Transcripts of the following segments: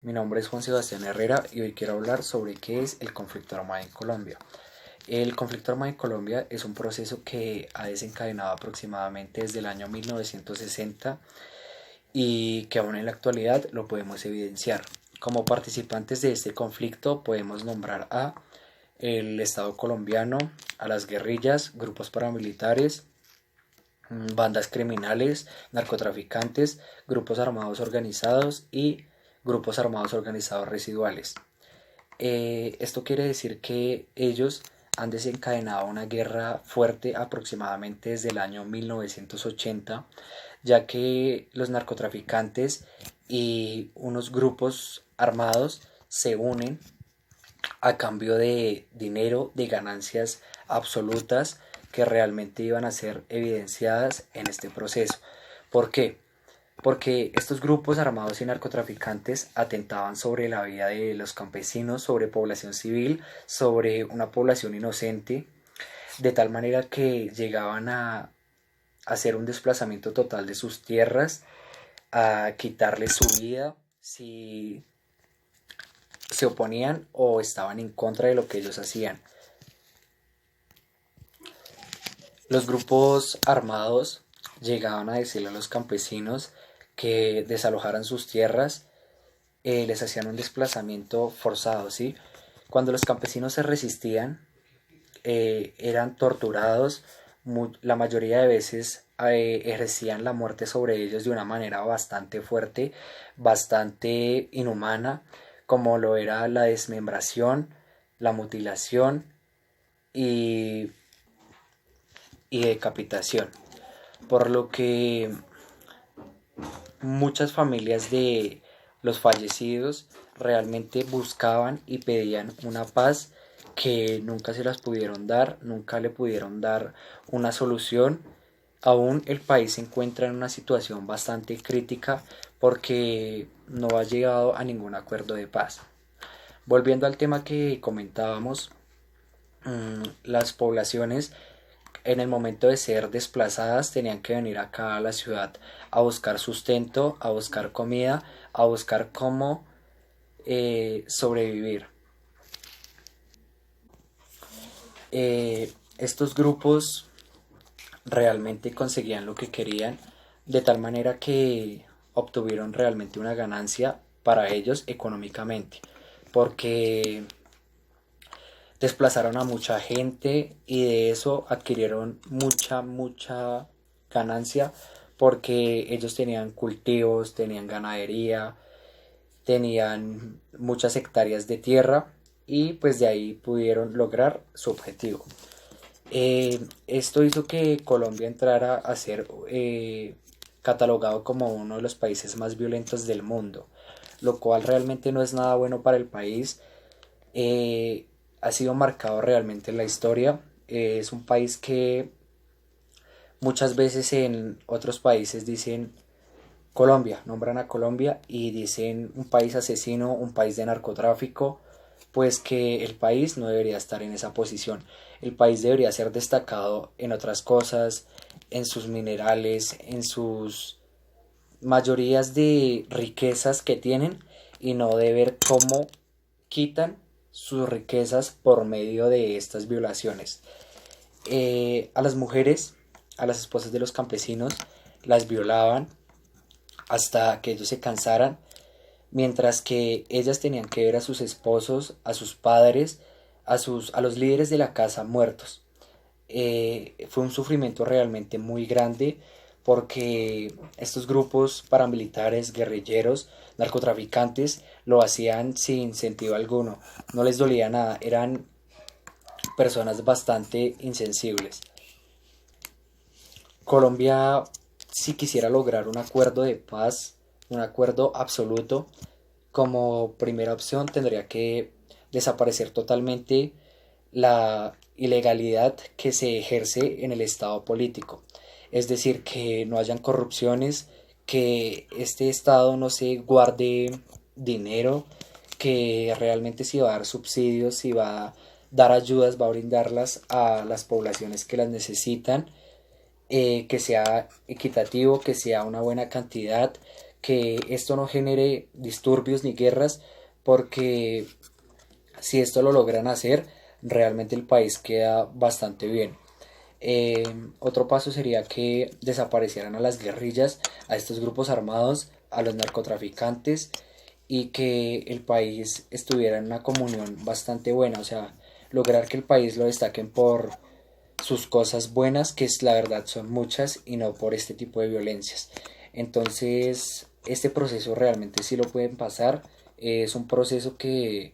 mi nombre es Juan Sebastián Herrera y hoy quiero hablar sobre qué es el conflicto armado en Colombia. El conflicto armado en Colombia es un proceso que ha desencadenado aproximadamente desde el año 1960 y que aún en la actualidad lo podemos evidenciar. Como participantes de este conflicto podemos nombrar a el Estado colombiano, a las guerrillas, grupos paramilitares, bandas criminales, narcotraficantes, grupos armados organizados y grupos armados organizados residuales. Esto quiere decir que ellos han desencadenado una guerra fuerte aproximadamente desde el año 1980, ya que los narcotraficantes y unos grupos armados se unen a cambio de dinero, de ganancias absolutas que realmente iban a ser evidenciadas en este proceso. ¿Por qué? Porque estos grupos armados y narcotraficantes atentaban sobre la vida de los campesinos, sobre población civil, sobre una población inocente, de tal manera que llegaban a hacer un desplazamiento total de sus tierras, a quitarles su vida si se oponían o estaban en contra de lo que ellos hacían. Los grupos armados llegaban a decirle a los campesinos que desalojaran sus tierras, les hacían un desplazamiento forzado, ¿sí? Cuando los campesinos se resistían, eran torturados, la mayoría de veces ejercían la muerte sobre ellos de una manera bastante fuerte, bastante inhumana, como lo era la desmembración, la mutilación y, y decapitación. Por lo que muchas familias de los fallecidos realmente buscaban y pedían una paz que nunca se las pudieron dar, nunca le pudieron dar una solución. Aún el país se encuentra en una situación bastante crítica porque no ha llegado a ningún acuerdo de paz. Volviendo al tema que comentábamos, las poblaciones en el momento de ser desplazadas tenían que venir acá a la ciudad a buscar sustento, a buscar comida, a buscar cómo sobrevivir. Estos grupos realmente conseguían lo que querían de tal manera que obtuvieron realmente una ganancia para ellos económicamente, porque desplazaron a mucha gente y de eso adquirieron mucha ganancia porque ellos tenían cultivos, tenían ganadería, tenían muchas hectáreas de tierra y pues de ahí pudieron lograr su objetivo. Esto hizo que Colombia entrara a ser catalogado como uno de los países más violentos del mundo, lo cual realmente no es nada bueno para el país. Ha sido marcado realmente en la historia. Es un país que muchas veces en otros países dicen Colombia, nombran a Colombia y dicen un país asesino, un país de narcotráfico, pues que el país no debería estar en esa posición. El país debería ser destacado en otras cosas, en sus minerales, en sus mayorías de riquezas que tienen y no de ver cómo quitan sus riquezas por medio de estas violaciones. A las mujeres, a las esposas de los campesinos, las violaban hasta que ellos se cansaran, mientras que ellas tenían que ver a sus esposos, a sus padres, a los líderes de la casa muertos. Fue un sufrimiento realmente muy grande porque estos grupos paramilitares, guerrilleros, narcotraficantes lo hacían sin sentido alguno, no les dolía nada, eran personas bastante insensibles. Colombia, si quisiera lograr un acuerdo de paz, un acuerdo absoluto, como primera opción tendría que desaparecer totalmente la ilegalidad que se ejerce en el estado político. Es decir, que no hayan corrupciones, que este estado no se guarde dinero, que realmente si va a dar subsidios, si va a dar ayudas, va a brindarlas a las poblaciones que las necesitan, que sea equitativo, que sea una buena cantidad, que esto no genere disturbios ni guerras, porque si esto lo logran hacer, realmente el país queda bastante bien. Eh, Otro paso sería que desaparecieran a las guerrillas, a estos grupos armados, a los narcotraficantes y que el país estuviera en una comunión bastante buena, o sea, lograr que el país lo destaquen por sus cosas buenas, que es la verdad son muchas, y no por este tipo de violencias. Entonces, este proceso realmente sí lo pueden pasar, es un proceso que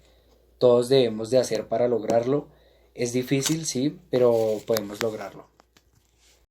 todos debemos de hacer para lograrlo. Es difícil, sí, pero podemos lograrlo.